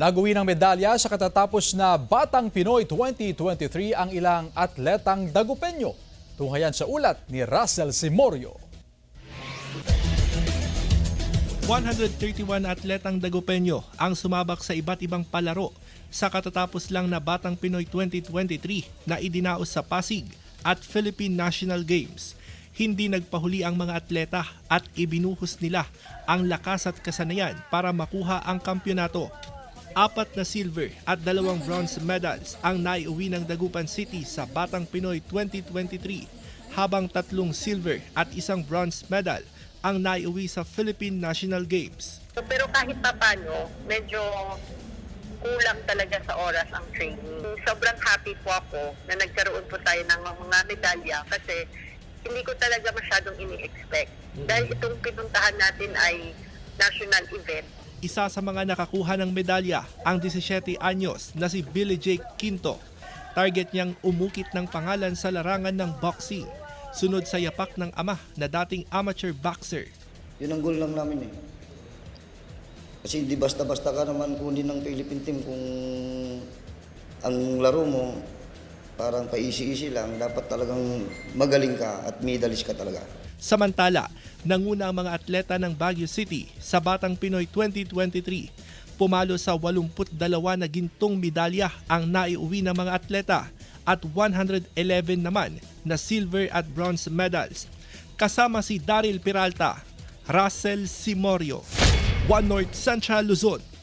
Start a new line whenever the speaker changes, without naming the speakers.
Naguwi ng medalya sa katatapos na Batang Pinoy 2023 ang ilang atletang Dagupeño. Tunghayan sa ulat ni Russell Simorio.
131 atletang Dagupeño ang sumabak sa iba't ibang palaro sa katatapos lang na Batang Pinoy 2023 na idinaos sa Pasig at Philippine National Games. Hindi nagpahuli ang mga atleta at ibinuhos nila ang lakas at kasanayan para makuha ang kampyonato. 4 na silver at 2 bronze medals ang naiuwi ng Dagupan City sa Batang Pinoy 2023, habang 3 silver at 1 bronze medal ang naiuwi sa Philippine National Games.
Pero kahit paano, medyo kulang talaga sa oras ang training. Sobrang happy po ako na nagkaroon po tayo ng mga medalya kasi hindi ko talaga masyadong ini-expect. Dahil itong pinuntahan natin ay national event.
Isa sa mga nakakuha ng medalya ang 17 anyos na si Billy Jake Quinto. Target niyang umukit ng pangalan sa larangan ng boxing, sunod sa yapak ng ama na dating amateur boxer.
Yun ang goal lang namin eh. Kasi di basta-basta ka naman kunin ng Philippine team kung ang laro mo parang pa-easy-easy lang. Dapat talagang magaling ka at medalist ka talaga.
Samantala, nanguna ang mga atleta ng Baguio City sa Batang Pinoy 2023. Pumalo sa 82 na gintong medalya ang naiuwi ng mga atleta at 111 naman na silver at bronze medals. Kasama si Daryl Peralta, Russell Simorio, One North Central Luzon.